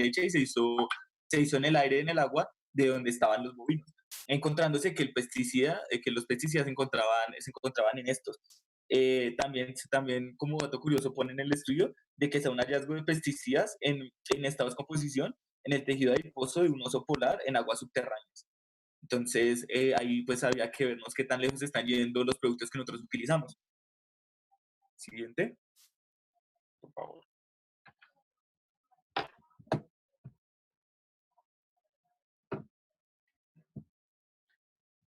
hecha y se hizo en el aire, en el agua, de donde estaban los bovinos, encontrándose que que los pesticidas se encontraban en estos. También, como dato curioso, ponen en el estudio de que sea un hallazgo de pesticidas en estado de descomposición en el tejido adiposo de un oso polar en aguas subterráneas. Entonces, ahí pues había que vernos qué tan lejos están yendo los productos que nosotros utilizamos. Siguiente, por favor.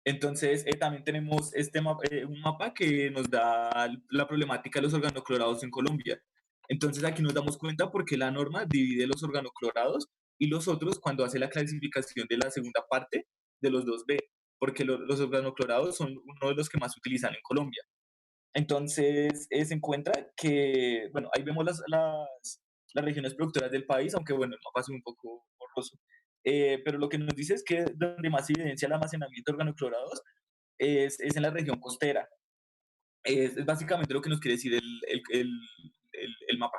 Entonces, también tenemos un mapa que nos da la problemática de los organoclorados en Colombia. Entonces, aquí nos damos cuenta por qué la norma divide los organoclorados y los otros cuando hace la clasificación de la segunda parte de los 2B, porque los organoclorados son uno de los que más se utilizan en Colombia. Entonces, se encuentra que, bueno, ahí vemos las regiones productoras del país, aunque bueno, el mapa es un poco borroso. Pero lo que nos dice es que donde más se evidencia el almacenamiento de organoclorados es en la región costera. Es básicamente lo que nos quiere decir el mapa.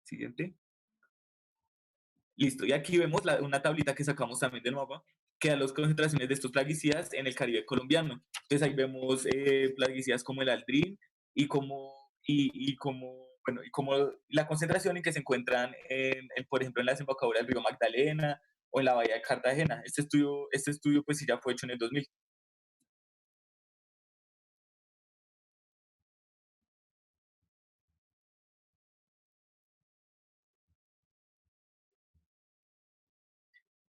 Siguiente. Listo. Y aquí vemos una tablita que sacamos también del mapa que da las concentraciones de estos plaguicidas en el Caribe colombiano. Entonces ahí vemos plaguicidas como el aldrin y como la concentración en que se encuentran, por ejemplo, en la desembocadura del río Magdalena o en la bahía de Cartagena. Este estudio pues sí ya fue hecho en el 2000.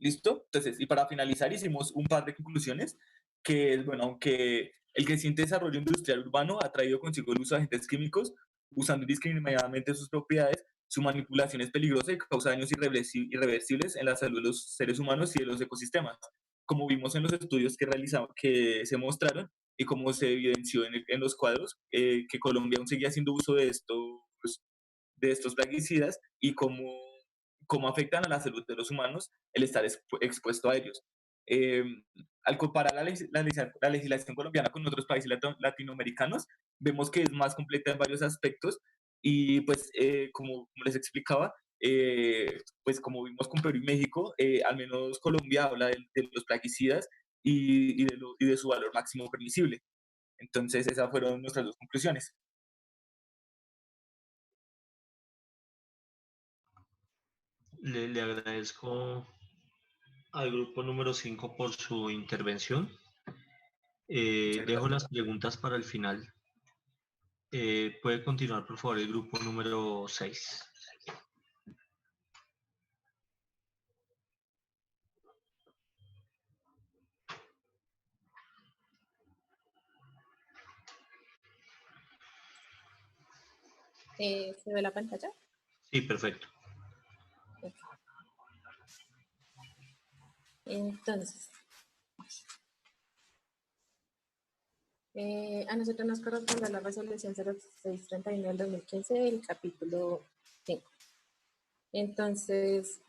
¿Listo? Entonces, y para finalizar, hicimos un par de conclusiones, que es, bueno, aunque el creciente desarrollo industrial urbano ha traído consigo el uso de agentes químicos, usando indiscriminadamente sus propiedades, su manipulación es peligrosa y causa daños irreversibles en la salud de los seres humanos y de los ecosistemas, como vimos en los estudios que se mostraron y como se evidenció en los cuadros, que Colombia aún seguía haciendo uso de estos plaguicidas y cómo afectan a la salud de los humanos el estar expuesto a ellos. Eh, Al comparar la legislación colombiana con otros países latinoamericanos, vemos que es más completa en varios aspectos y pues como les explicaba, pues como vimos con Perú y México, al menos Colombia habla de los plaguicidas y de su valor máximo permisible. Entonces esas fueron nuestras dos conclusiones. Le agradezco al grupo número 5 por su intervención. Muchas Dejo gracias. las preguntas para el final. Puede continuar, por favor, el grupo número 6. ¿Se ve la pantalla? Sí, perfecto. Ok. Entonces, a nosotros nos corresponde la resolución 0631 del 2015 del capítulo 5. Entonces,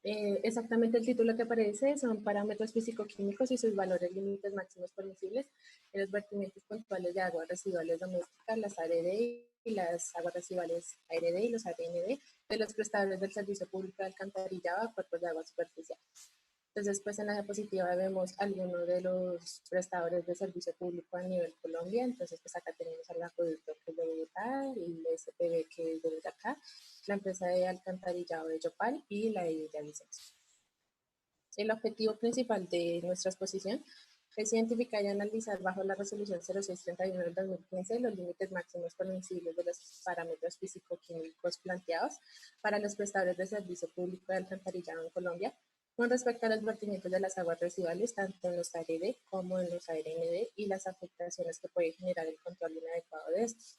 exactamente el título que aparece son parámetros físico-químicos y sus valores límites máximos permisibles en los vertimientos puntuales de aguas residuales domésticas, las ARD y las aguas residuales ARD y los ARND de los prestadores del servicio público de alcantarillado a cuerpos de agua superficial. Entonces, pues en la diapositiva vemos algunos de los prestadores de servicio público a nivel Colombia. Entonces, pues acá tenemos al acueducto que es de Bogotá, el SPB que es de Boyacá, la empresa de alcantarillado de Yopal y la de Villavicencio. El objetivo principal de nuestra exposición es identificar y analizar bajo la resolución 0631 del 2015 los límites máximos permisibles de los parámetros físico-químicos planteados para los prestadores de servicio público de alcantarillado en Colombia con respecto a los vertimientos de las aguas residuales, tanto en los ARD como en los ARND, y las afectaciones que puede generar el control inadecuado de estos.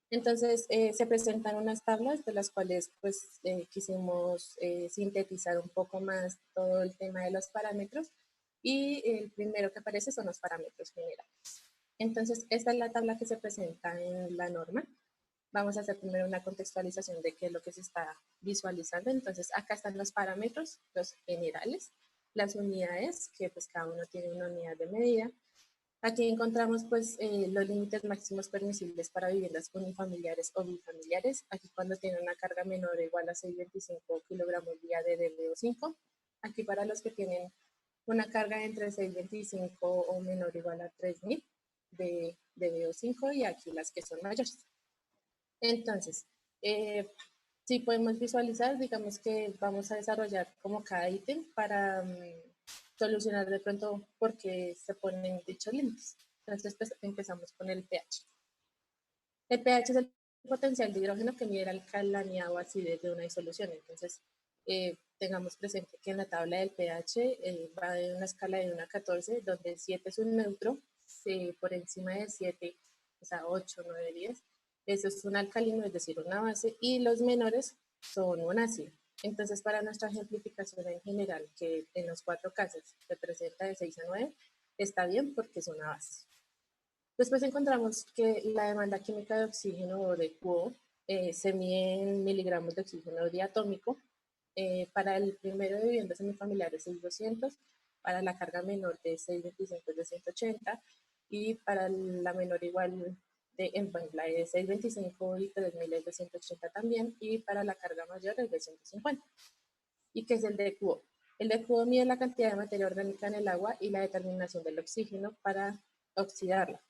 Entonces, se presentan unas tablas de las cuales pues quisimos sintetizar un poco más todo el tema de los parámetros, y el primero que aparece son los parámetros generales. Entonces, esta es la tabla que se presenta en la norma. Vamos a hacer primero una contextualización de qué es lo que se está visualizando. Entonces, acá están los parámetros, los generales, las unidades, que pues cada uno tiene una unidad de medida, Aquí encontramos pues los límites máximos permisibles para viviendas unifamiliares o bifamiliares. Aquí cuando tiene una carga menor o igual a 625 kilogramos día de DBO5. Aquí para los que tienen una carga entre 625 o menor o igual a 3000 de DBO5 y aquí las que son mayores. Entonces, si podemos visualizar, digamos que vamos a desarrollar como cada ítem para solucionar de pronto por qué se ponen dichos límites. Entonces, pues, empezamos con el pH. El pH es el potencial de hidrógeno que mide la alcalanidad o acidez de una disolución. Entonces, tengamos presente que en la tabla del pH va de una escala de 1 a 14, donde 7 es un neutro, por encima de 7, o sea, 8, 9, 10, eso es un alcalino, es decir, una base, y los menores son un ácido. Entonces, para nuestra ejemplificación en general, que en los 4 casos representa de 6 a 9, está bien porque es una base. Después encontramos que la demanda química de oxígeno o de QO se mide en miligramos de oxígeno diatómico. Para el primero de viviendas semifamiliares es 200, para la carga menor de 625 es de 180 y para la menor igual bueno, la de 625 y 3000 es de 180 también y para la carga mayor es de 150. ¿Y qué es el DQO? El DQO mide la cantidad de materia orgánica en el agua y la determinación del oxígeno para oxidarla.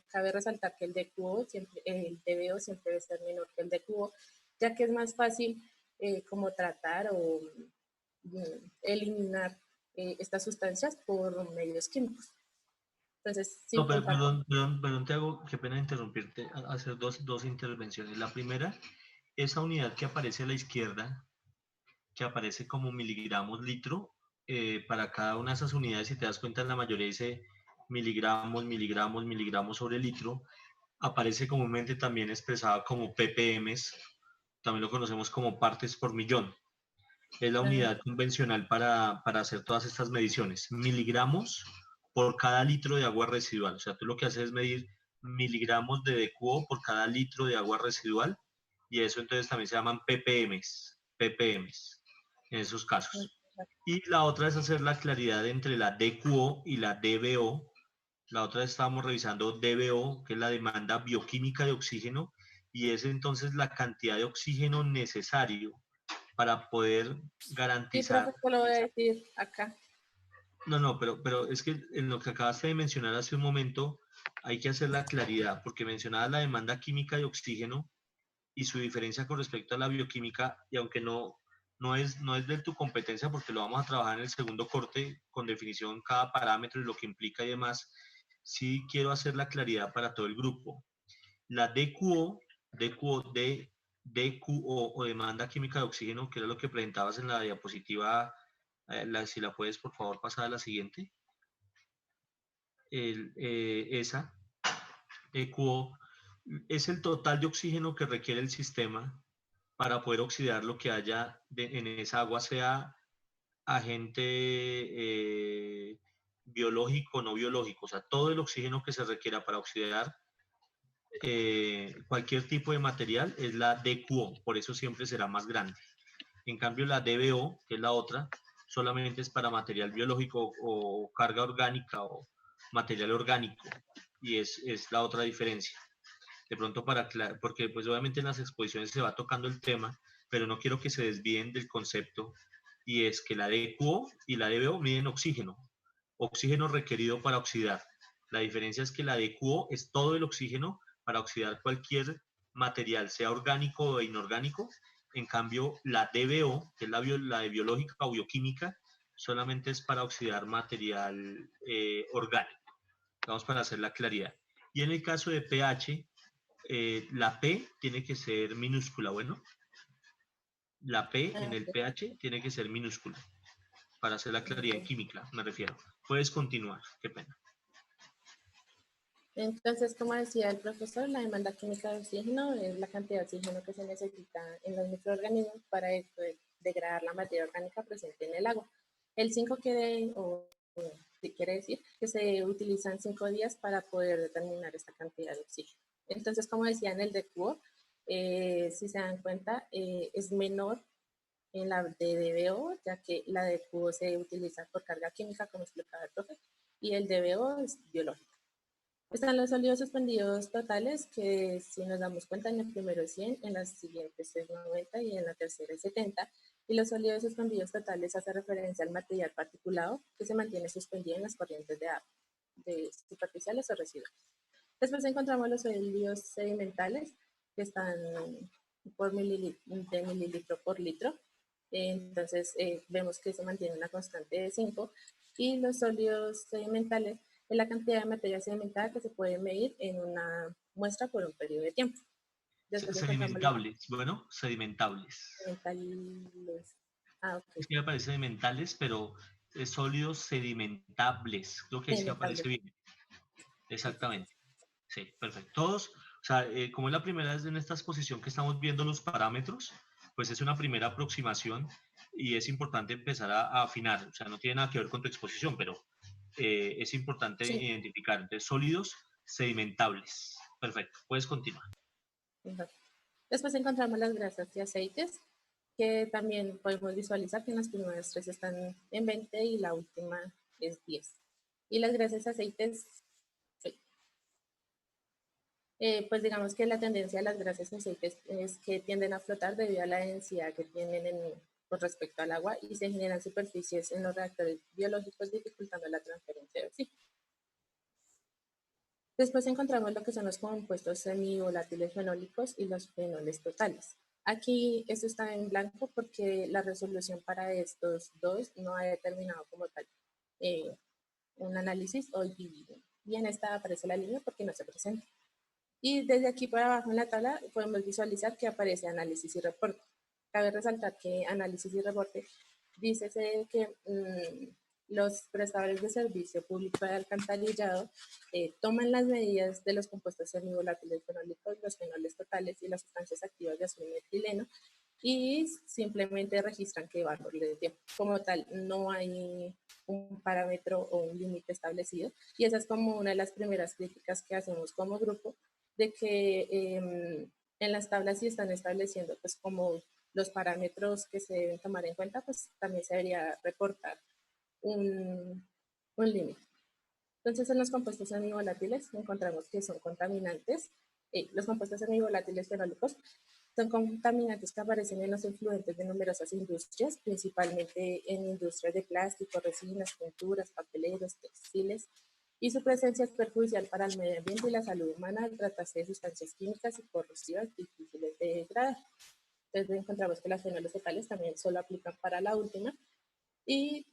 Cabe resaltar que el DQO, siempre, el DBO siempre debe ser menor que el DQO, ya que es más fácil como tratar o eliminar estas sustancias por medios químicos. Entonces, No, sin pero, contar. perdón, te hago, qué pena interrumpirte, hacer dos intervenciones. La primera, esa unidad que aparece a la izquierda, que aparece como miligramos litro, para cada una de esas unidades, si te das cuenta, en la mayoría dice miligramos, miligramos, miligramos sobre litro, aparece comúnmente también expresada como ppm, también lo conocemos como partes por millón. Es la unidad convencional para hacer todas estas mediciones. Miligramos por cada litro de agua residual. O sea, tú lo que haces es medir miligramos de DQO por cada litro de agua residual y eso entonces también se llaman ppms en esos casos. Y la otra es hacer la claridad entre la DQO y la DBO. La otra vez estábamos revisando DBO, que es la demanda bioquímica de oxígeno, y es entonces la cantidad de oxígeno necesario para poder Sí, garantizar. profe, lo voy a decir acá. No, pero es que en lo que acabaste de mencionar hace un momento hay que hacer la claridad, porque mencionabas la demanda química de oxígeno y su diferencia con respecto a la bioquímica, y aunque no es de tu competencia, porque lo vamos a trabajar en el segundo corte con definición cada parámetro y lo que implica y demás, sí quiero hacer la claridad para todo el grupo. La DQO o demanda química de oxígeno, que era lo que presentabas en la diapositiva, si la puedes por favor pasar a la siguiente. Esa DQO es el total de oxígeno que requiere el sistema para poder oxidar lo que haya en esa agua, sea agente biológico o no biológico, o sea, todo el oxígeno que se requiera para oxidar cualquier tipo de material es la DQO, por eso siempre será más grande. En cambio, la DBO, que es la otra, solamente es para material biológico o carga orgánica o material orgánico, y es la otra diferencia. De pronto, porque pues obviamente en las exposiciones se va tocando el tema, pero no quiero que se desvíen del concepto, y es que la DQO y la DBO miden oxígeno requerido para oxidar. La diferencia es que la DQO es todo el oxígeno para oxidar cualquier material, sea orgánico o inorgánico. En cambio, la DBO, que es la de biológica o bioquímica, solamente es para oxidar material orgánico. Vamos para hacer la claridad. Y en el caso de pH, la P tiene que ser minúscula, bueno. La P en el pH tiene que ser minúscula. Para hacer la claridad en química, me refiero. Puedes continuar, qué pena. Entonces, como decía el profesor, la demanda química de oxígeno es la cantidad de oxígeno que se necesita en los microorganismos para degradar la materia orgánica presente en el agua. El 5 quiere decir que se utilizan 5 días para poder determinar esta cantidad de oxígeno. Entonces, como decía en el DQO, si se dan cuenta, es menor en la de DBO, ya que la DQO se utiliza por carga química, como explicaba el profe, y el DBO es biológico. Están los sólidos suspendidos totales, que si nos damos cuenta en el primero es 100, en las siguientes es 90 y en la tercera es 70. Y los sólidos suspendidos totales hace referencia al material particulado que se mantiene suspendido en las corrientes de agua, de superficiales o residuales. Después encontramos los sólidos sedimentales, que están por mililitro por litro. Entonces vemos que se mantiene una constante de 5. Y los sólidos sedimentales es la cantidad de materia sedimentada que se puede medir en una muestra por un periodo de tiempo. Sedimentables, bueno, sedimentables. Sedimentales. Ah, ok. Es que me aparece sedimentales, pero es sólidos sedimentables. Creo que ahí sí aparece Sedimentales. bien. Exactamente. Sí, perfecto. Todos, o sea, como es la primera vez en esta exposición que estamos viendo los parámetros, pues es una primera aproximación y es importante empezar a afinar. O sea, no tiene nada que ver con tu exposición, pero es importante Sí. identificar. Entonces, sólidos sedimentables. Perfecto, puedes continuar. Después encontramos las grasas y aceites, que también podemos visualizar que en las primeras 3 están en 20 y la última es 10. Y las grasas y aceites, sí. Pues digamos que la tendencia de las grasas y aceites es que tienden a flotar debido a la densidad que tienen con respecto al agua y se generan superficies en los reactores biológicos dificultando la transferencia de oxígeno. Después encontramos lo que son los compuestos semivolátiles fenólicos y los fenoles totales. Aquí esto está en blanco porque la resolución para estos dos no ha determinado como tal un análisis y en esta aparece la línea porque no se presenta. Y desde aquí para abajo en la tabla podemos visualizar que aparece análisis y reporte. Cabe resaltar que análisis y reporte dice que los prestadores de servicio público de alcantarillado toman las medidas de los compuestos semivolátiles fenólicos, los fenoles totales y las sustancias activas de azul metileno y simplemente registran qué valor les dio. Como tal, no hay un parámetro o un límite establecido y esa es como una de las primeras críticas que hacemos como grupo, de que en las tablas sí están estableciendo pues como los parámetros que se deben tomar en cuenta, pues también se debería reportar un límite. Entonces, en los compuestos semivolátiles encontramos que son contaminantes. Los compuestos semivolátiles fenólicos son contaminantes que aparecen en los efluentes de numerosas industrias, principalmente en industrias de plástico, resinas, pinturas, papeleros, textiles, y su presencia es perjudicial para el medio ambiente y la salud humana al tratarse de sustancias químicas y corrosivas difíciles de degradar. Entonces encontramos que las fenoles totales también solo aplican para la última y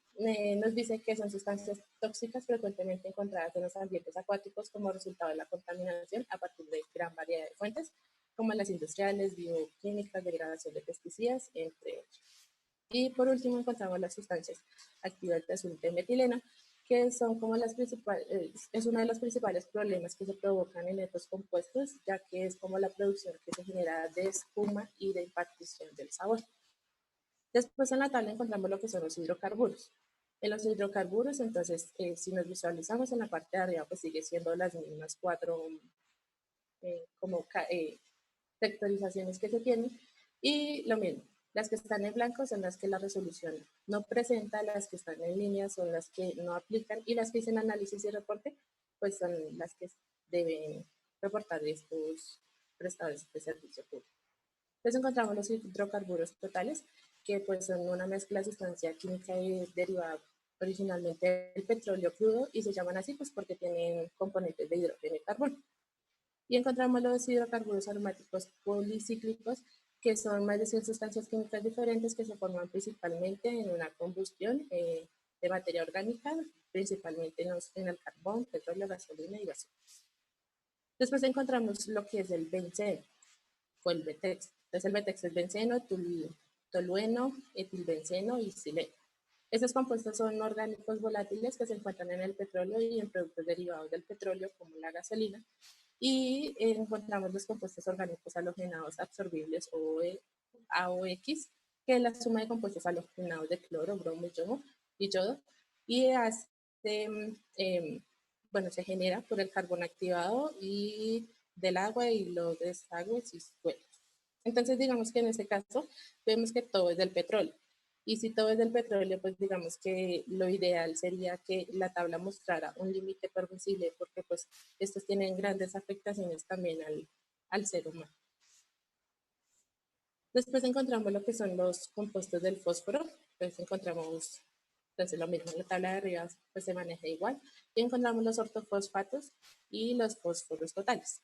nos dice que son sustancias tóxicas frecuentemente encontradas en los ambientes acuáticos como resultado de la contaminación a partir de gran variedad de fuentes, como las industriales, bioquímicas, degradación de pesticidas, entre otros. Y por último encontramos las sustancias activas de azul de metileno, que son como las principales, es uno de los principales problemas que se provocan en estos compuestos, ya que es como la producción que se genera de espuma y de impartición del sabor. Después en la tabla encontramos lo que son los hidrocarburos. En los hidrocarburos, entonces, si nos visualizamos en la parte de arriba, pues sigue siendo las mismas 4 sectorizaciones que se tienen. Y lo mismo, las que están en blanco son las que la resolución no presenta, las que están en línea son las que no aplican y las que dicen análisis y reporte, pues son las que deben reportar estos prestadores de servicio público. Entonces encontramos los hidrocarburos totales, que pues son una mezcla de sustancia química derivada originalmente del petróleo crudo y se llaman así pues porque tienen componentes de hidrógeno y carbono. Y encontramos los hidrocarburos aromáticos policíclicos, que son más de 100 sustancias químicas diferentes que se forman principalmente en una combustión de materia orgánica, principalmente en el carbón, petróleo, gasolina y basura. Después encontramos lo que es el benceno o el betex. Entonces el betex es benceno, tolueno, etilbenceno y xileno. Estos compuestos son orgánicos volátiles que se encuentran en el petróleo y en productos derivados del petróleo como la gasolina. Y encontramos los compuestos orgánicos halogenados absorbibles o AOX, que es la suma de compuestos halogenados de cloro, bromo y yodo, y bueno, se genera por el carbón activado y del agua y los desagües y suelos. Entonces, digamos que en este caso vemos que todo es del petróleo. Y si todo es del petróleo, pues digamos que lo ideal sería que la tabla mostrara un límite permisible, porque pues estos tienen grandes afectaciones también al ser humano. Después encontramos lo que son los compuestos del fósforo, pues encontramos, entonces lo mismo, en la tabla de arriba pues se maneja igual, y encontramos los ortofosfatos y los fósforos totales,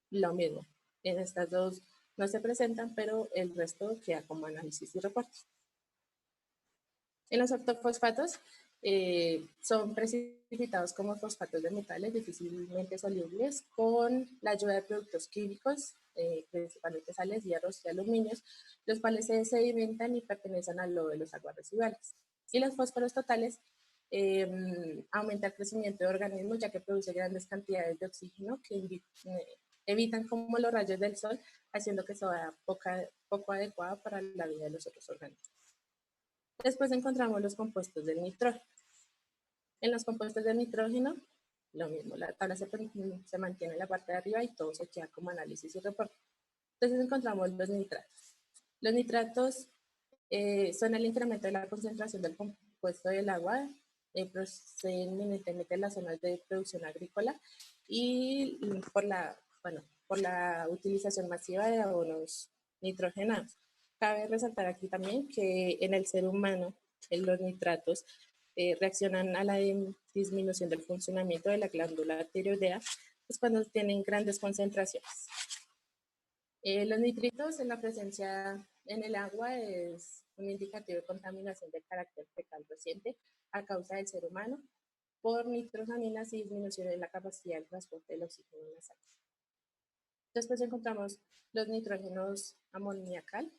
lo mismo, en estas dos no se presentan, pero el resto queda como análisis y reporte. En los ortofosfatos son precipitados como fosfatos de metales difícilmente solubles con la ayuda de productos químicos, principalmente sales, hierros y aluminios, los cuales se sedimentan y pertenecen al lodo de los aguas residuales. Y los fósforos totales aumenta el crecimiento de organismos ya que produce grandes cantidades de oxígeno que evitan como los rayos del sol, haciendo que sea poco adecuada para la vida de los otros organismos. Después encontramos los compuestos del nitrógeno. En los compuestos del nitrógeno, lo mismo, la tabla se mantiene en la parte de arriba y todo se queda como análisis y reporte. Entonces encontramos los nitratos. Los nitratos son el incremento de la concentración del compuesto del agua, proceden eminentemente en las zonas de producción agrícola y por la utilización masiva de abonos nitrogenados. Cabe resaltar aquí también que en el ser humano los nitratos reaccionan a la disminución del funcionamiento de la glándula tiroidea pues cuando tienen grandes concentraciones. Los nitritos en la presencia en el agua es un indicativo de contaminación de carácter fecal reciente a causa del ser humano por nitrosaminas y disminución en la capacidad de transporte del oxígeno en la sangre. Después encontramos los nitrógenos amoniacal,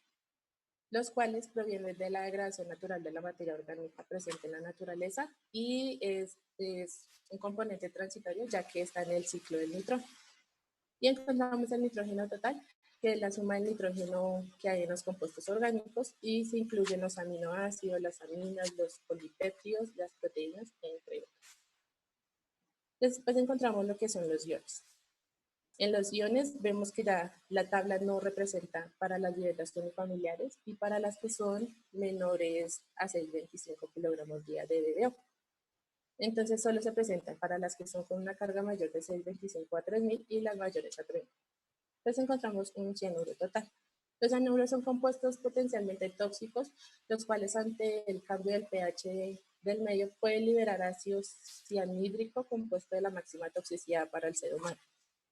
los cuales provienen de la degradación natural de la materia orgánica presente en la naturaleza y es un componente transitorio ya que está en el ciclo del nitrógeno. Y encontramos el nitrógeno total, que es la suma del nitrógeno que hay en los compuestos orgánicos y se incluyen los aminoácidos, las aminas, los polipéptidos, las proteínas, entre otros. Después encontramos lo que son los iones. En los iones vemos que ya la tabla no representa para las viviendas unifamiliares y para las que son menores a 6,25 kilogramos día de DDO. Entonces solo se presentan para las que son con una carga mayor de 6,25 a 3.000 y las mayores a 3.000. Entonces encontramos un cianuro total. Los cianuros son compuestos potencialmente tóxicos, los cuales ante el cambio del pH del medio pueden liberar ácido cianhídrico compuesto de la máxima toxicidad para el ser humano.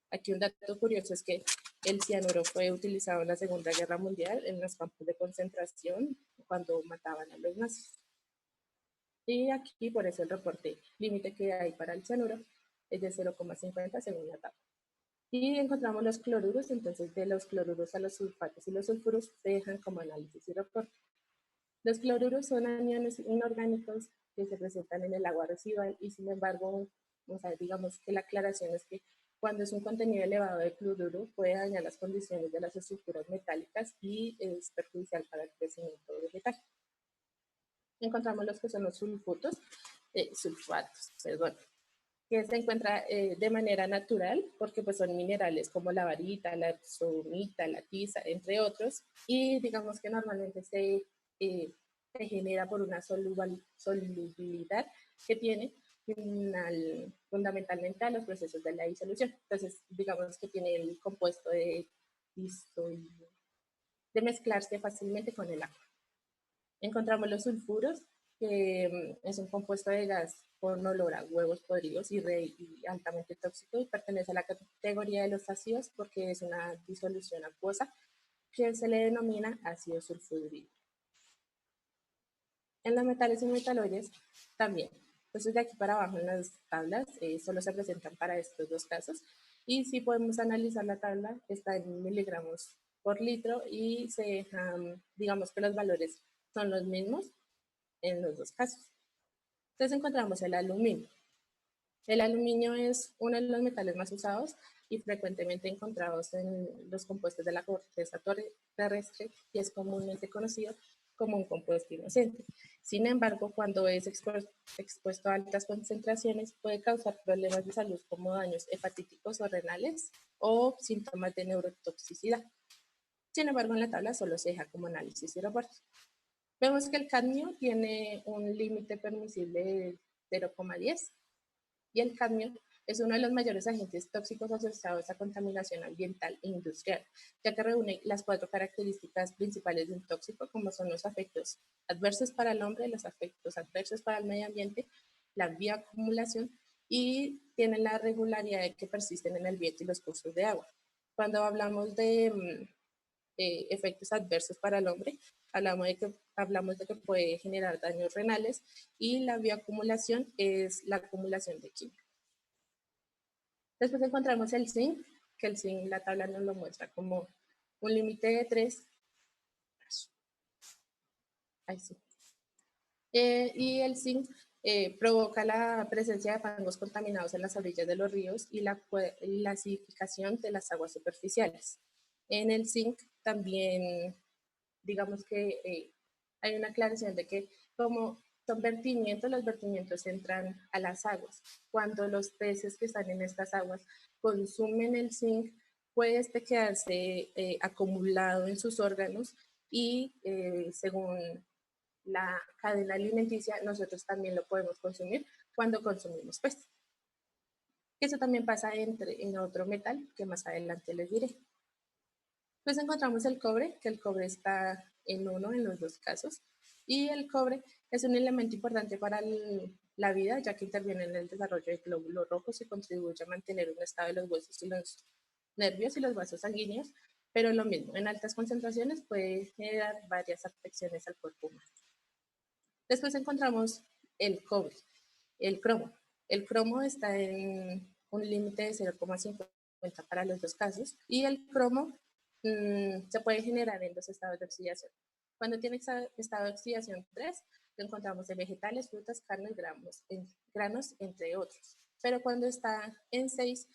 Aquí un dato curioso es que el cianuro fue utilizado en la Segunda Guerra Mundial en los campos de concentración cuando mataban a los nazis. Y aquí por eso el reporte límite que hay para el cianuro es de 0,50 según la tabla. Y encontramos los cloruros, entonces de los cloruros a los sulfatos y los sulfuros se dejan como análisis y reporte. Los cloruros son aniones inorgánicos que se presentan en el agua residual y sin embargo, digamos que la aclaración es que cuando es un contenido elevado de cloruro puede dañar las condiciones de las estructuras metálicas y es perjudicial para el crecimiento vegetal. Encontramos los que son los sulfatos, que se encuentra de manera natural, porque pues son minerales como la varita, la epsomita, la tiza, entre otros, y digamos que normalmente se genera por una solubilidad que tiene fundamentalmente a los procesos de la disolución. Entonces, digamos que tiene el compuesto de mezclarse fácilmente con el agua. Encontramos los sulfuros, que es un compuesto de gas con olor a huevos podridos y altamente tóxico y pertenece a la categoría de los ácidos porque es una disolución acuosa que se le denomina ácido sulfúrico. En los metales y metaloides también. Entonces de aquí para abajo en las tablas solo se presentan para estos dos casos y si podemos analizar la tabla está en miligramos por litro y se dejan, digamos que los valores son los mismos en los dos casos. Entonces encontramos el aluminio. El aluminio es uno de los metales más usados y frecuentemente encontrados en los compuestos de la corteza terrestre y es comúnmente conocido como un compuesto inocente. Sin embargo, cuando es expuesto a altas concentraciones puede causar problemas de salud como daños hepatíticos o renales o síntomas de neurotoxicidad. Sin embargo, en la tabla solo se deja como análisis y reporte. Vemos que el cadmio tiene un límite permisible de 0,10 y el cadmio es uno de los mayores agentes tóxicos asociados a contaminación ambiental e industrial, ya que reúne las 4 características principales de un tóxico, como son los efectos adversos para el hombre, los efectos adversos para el medio ambiente, la bioacumulación y tienen la regularidad de que persisten en el viento y los cursos de agua. Cuando hablamos de efectos adversos para el hombre, hablamos de que puede generar daños renales y la bioacumulación es la acumulación de químicos. Después encontramos el zinc, que el zinc la tabla nos lo muestra como un límite de 3. Ahí sí. Y el zinc provoca la presencia de fangos contaminados en las orillas de los ríos y la acidificación de las aguas superficiales. En el zinc también, digamos que hay una aclaración de que como son vertimientos, los vertimientos entran a las aguas. Cuando los peces que están en estas aguas consumen el zinc, puede quedarse acumulado en sus órganos y según la cadena alimenticia, nosotros también lo podemos consumir cuando consumimos peces. Eso también pasa en otro metal que más adelante les diré. Pues encontramos el cobre, que el cobre está en uno en los dos casos. Y el cobre es un elemento importante para la vida, ya que interviene en el desarrollo de glóbulos rojos y contribuye a mantener un estado de los huesos y los nervios y los vasos sanguíneos, pero lo mismo, en altas concentraciones puede generar varias afecciones al cuerpo humano. Después encontramos el cobre, el cromo. El cromo está en un límite de 0,50 para los dos casos y el cromo se puede generar en dos estados de oxidación. Cuando tiene estado de oxidación 3, lo encontramos en vegetales, frutas, carnes, granos, entre otros. Pero cuando está en 6,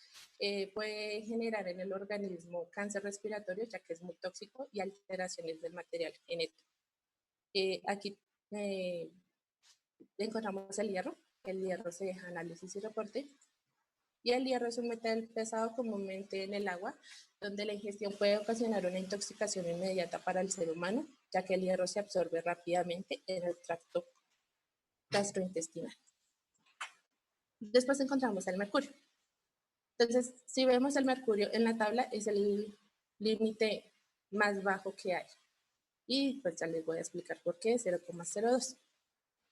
puede generar en el organismo cáncer respiratorio, ya que es muy tóxico, y alteraciones del material genético. Aquí encontramos el hierro. El hierro se deja análisis y reporte. Y el hierro es un metal pesado comúnmente en el agua, donde la ingestión puede ocasionar una intoxicación inmediata para el ser humano, ya que el hierro se absorbe rápidamente en el tracto gastrointestinal. Después encontramos el mercurio. Entonces, si vemos el mercurio en la tabla, es el límite más bajo que hay. Y pues ya les voy a explicar por qué, 0,02.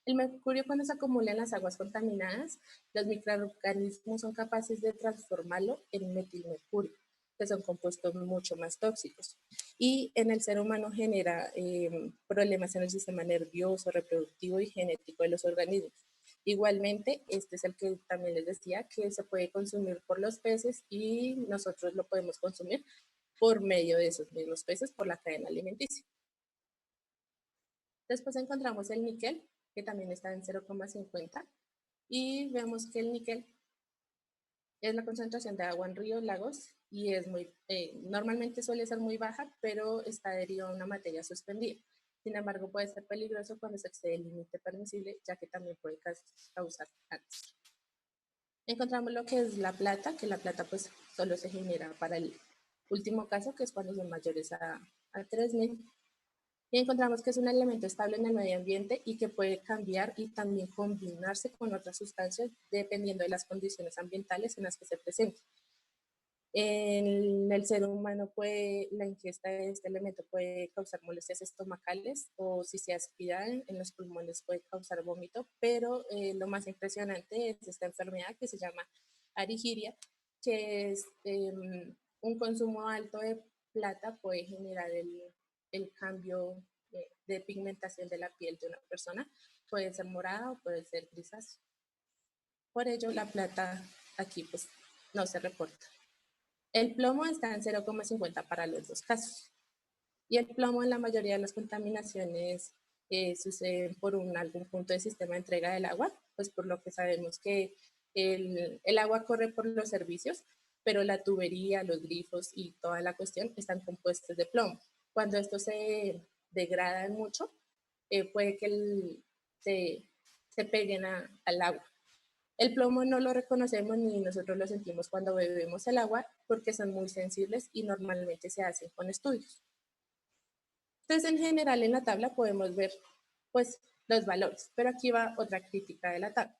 El mercurio, cuando se acumula en las aguas contaminadas, los microorganismos son capaces de transformarlo en metilmercurio, que son compuestos mucho más tóxicos. Y en el ser humano genera problemas en el sistema nervioso, reproductivo y genético de los organismos. Igualmente, este es el que también les decía que se puede consumir por los peces y nosotros lo podemos consumir por medio de esos mismos peces por la cadena alimenticia. Después encontramos el níquel, que también está en 0,50 y vemos que el níquel es la concentración de agua en ríos, lagos y es normalmente suele ser muy baja, pero está adherido a una materia suspendida. Sin embargo, puede ser peligroso cuando se excede el límite permisible, ya que también puede causar cáncer. Encontramos lo que es la plata, que la plata pues solo se genera para el último caso, que es cuando son mayores a 3000. Y encontramos que es un elemento estable en el medio ambiente y que puede cambiar y también combinarse con otras sustancias dependiendo de las condiciones ambientales en las que se presente. En el ser humano la ingesta de este elemento puede causar molestias estomacales o si se aspira en los pulmones puede causar vómito, pero lo más impresionante es esta enfermedad que se llama arigiria, que es un consumo alto de plata puede generar el cambio de pigmentación de la piel de una persona, puede ser morada o puede ser grisáceo. Por ello, la plata aquí pues no se reporta. El plomo está en 0,50 para los dos casos. Y el plomo en la mayoría de las contaminaciones suceden por algún punto de sistema de entrega del agua, pues por lo que sabemos que el agua corre por los servicios, pero la tubería, los grifos y toda la cuestión están compuestos de plomo. Cuando esto se degrada mucho, puede que se peguen al agua. El plomo no lo reconocemos ni nosotros lo sentimos cuando bebemos el agua porque son muy sensibles y normalmente se hacen con estudios. Entonces, en general, en la tabla podemos ver pues los valores. Pero aquí va otra crítica de la tabla.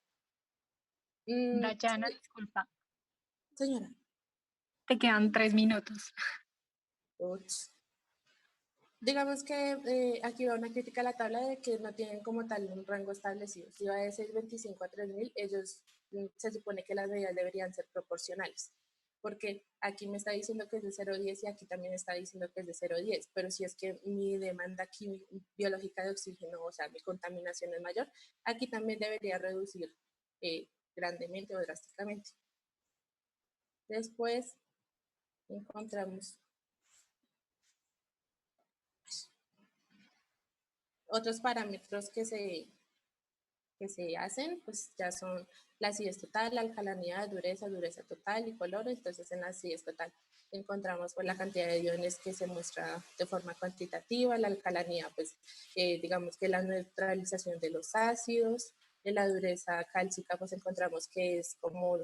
Dayana, disculpa, Señora. te quedan 3 minutos. Uch. Digamos que aquí va una crítica a la tabla de que no tienen como tal un rango establecido. Si va de 625 a 3000, ellos se supone que las medidas deberían ser proporcionales. Porque aquí me está diciendo que es de 0,10 y aquí también está diciendo que es de 0,10. Pero si es que mi demanda biológica de oxígeno, o sea, mi contaminación es mayor, aquí también debería reducir grandemente o drásticamente. Después encontramos otros parámetros que se hacen, pues ya son la acidez total, la alcalinidad, dureza total y color. Entonces en la acidez total encontramos pues la cantidad de iones que se muestra de forma cuantitativa, la alcalinidad pues digamos que la neutralización de los ácidos, en la dureza cálcica pues encontramos que es como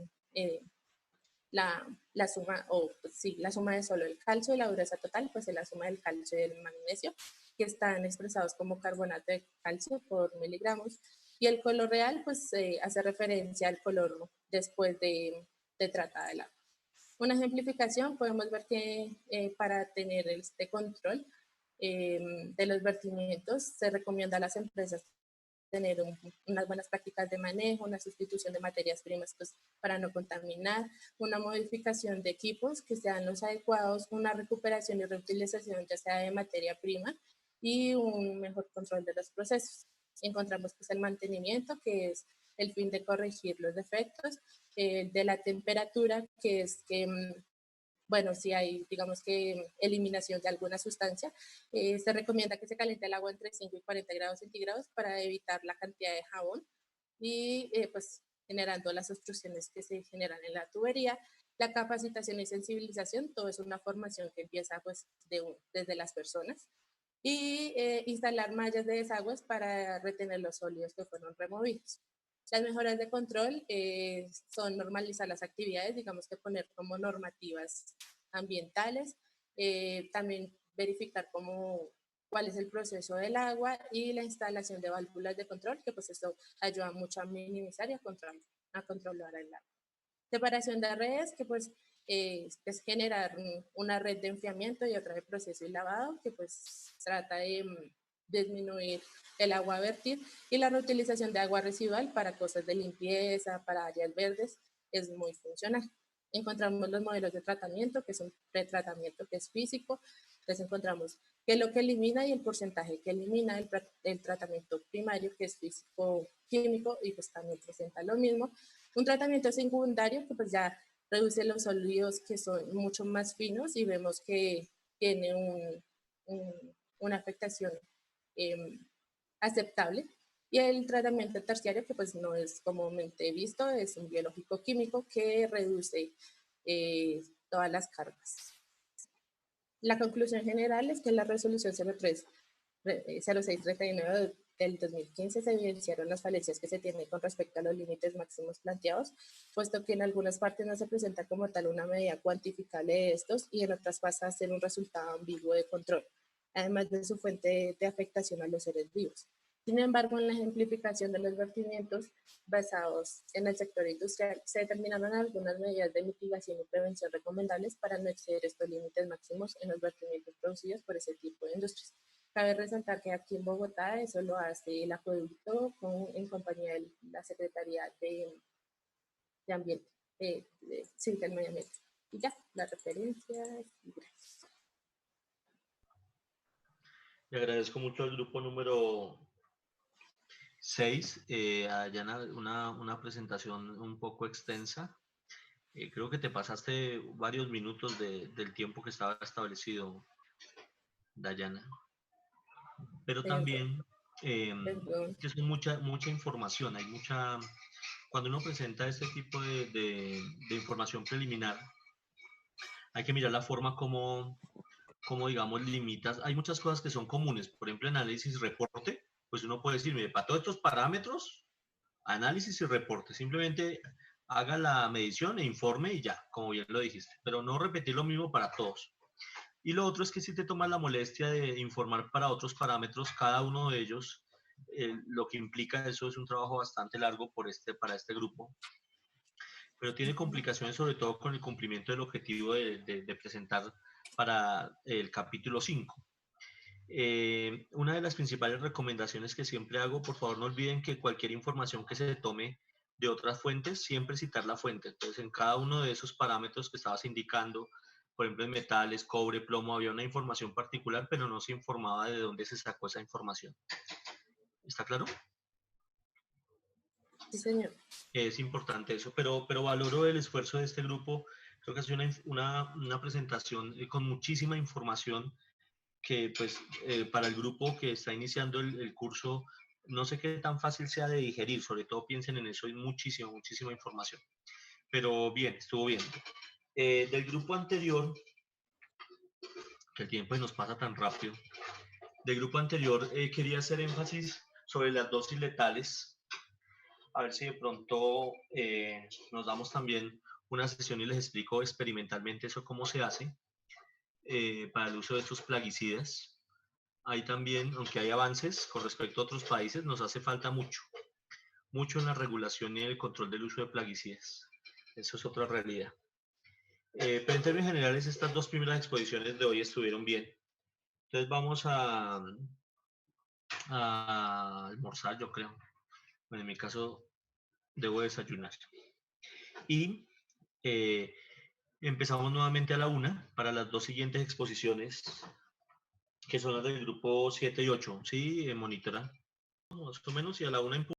la suma, o pues, sí, la suma de solo el calcio y la dureza total, pues es la suma del calcio y del magnesio, que están expresados como carbonato de calcio por miligramos. Y el color real, pues hace referencia al color después de tratada el agua. Una ejemplificación, podemos ver que para tener este control de los vertimientos, se recomienda a las empresas tener unas buenas prácticas de manejo, una sustitución de materias primas pues, para no contaminar, una modificación de equipos que sean los adecuados, una recuperación y reutilización ya sea de materia prima y un mejor control de los procesos. Encontramos pues el mantenimiento, que es el fin de corregir los defectos, de la temperatura, que es que bueno, si hay, digamos que eliminación de alguna sustancia, se recomienda que se caliente el agua entre 5 y 40 grados centígrados para evitar la cantidad de jabón y pues generando las obstrucciones que se generan en la tubería. La capacitación y sensibilización, todo es una formación que empieza pues desde las personas. Y instalar mallas de desagües para retener los sólidos que fueron removidos. Las mejoras de control son normalizar las actividades, digamos que poner como normativas ambientales, también verificar cuál es el proceso del agua y la instalación de válvulas de control, que pues esto ayuda mucho a minimizar y a controlar el agua. Separación de redes, que pues es generar una red de enfriamiento y otra de proceso y lavado, que pues trata de disminuir el agua a vertir, y la reutilización de agua residual para cosas de limpieza, para áreas verdes, es muy funcional. Encontramos los modelos de tratamiento, que es un pretratamiento que es físico. Entonces encontramos qué es lo que elimina y el porcentaje que elimina el tratamiento primario, que es físico-químico, y pues también presenta lo mismo. Un tratamiento secundario que pues ya reduce los sólidos que son mucho más finos y vemos que tiene una afectación aceptable. Y el tratamiento terciario, que pues no es comúnmente visto, es un biológico químico que reduce todas las cargas. La conclusión general es que en la resolución 0639 del 2015 se evidenciaron las falencias que se tienen con respecto a los límites máximos planteados, puesto que en algunas partes no se presenta como tal una medida cuantificable de estos y en otras pasa a ser un resultado ambiguo de control, además de su fuente de afectación a los seres vivos. Sin embargo, en la ejemplificación de los vertimientos basados en el sector industrial, se determinaron algunas medidas de mitigación y prevención recomendables para no exceder estos límites máximos en los vertimientos producidos por ese tipo de industrias. Cabe resaltar que aquí en Bogotá eso lo hace el acueducto en compañía de la Secretaría de Ambiente, sí, del Medio Ambiente. Y ya, las referencias y gracias. Le agradezco mucho al grupo número 6, Dayana, una presentación un poco extensa. Creo que te pasaste varios minutos del tiempo que estaba establecido, Dayana. Pero también que es mucha información, hay mucha... Cuando uno presenta este tipo de información preliminar, hay que mirar la forma como digamos, limitas. Hay muchas cosas que son comunes. Por ejemplo, análisis reporte, pues uno puede decir, mire, para todos estos parámetros, análisis y reporte. Simplemente haga la medición e informe y ya, como bien lo dijiste. Pero no repetir lo mismo para todos. Y lo otro es que si te tomas la molestia de informar para otros parámetros, cada uno de ellos, lo que implica eso es un trabajo bastante largo para este grupo, pero tiene complicaciones sobre todo con el cumplimiento del objetivo de presentar para el capítulo 5. Una de las principales recomendaciones que siempre hago, por favor no olviden que cualquier información que se tome de otras fuentes, siempre citar la fuente. Entonces, en cada uno de esos parámetros que estabas indicando, por ejemplo, en metales, cobre, plomo, había una información particular, pero no se informaba de dónde se sacó esa información. ¿Está claro? Sí, señor. Es importante eso, pero valoro el esfuerzo de este grupo. Creo que ha sido una presentación con muchísima información que pues para el grupo que está iniciando el curso, no sé qué tan fácil sea de digerir, sobre todo piensen en eso, hay muchísima información. Pero bien, estuvo bien. Del grupo anterior, que el tiempo nos pasa tan rápido, del grupo anterior quería hacer énfasis sobre las dosis letales, a ver si de pronto nos damos también una sesión y les explico experimentalmente eso cómo se hace para el uso de estos plaguicidas. Ahí también, aunque hay avances con respecto a otros países, nos hace falta mucho en la regulación y en el control del uso de plaguicidas. Eso es otra realidad. Pero en términos generales, estas dos primeras exposiciones de hoy estuvieron bien. Entonces vamos a almorzar, yo creo. Bueno, en mi caso, debo desayunar. Y empezamos nuevamente a la 1 para las dos siguientes exposiciones, que son las del grupo 7 y 8. ¿Sí, monitora? Más o menos, y a la 1 en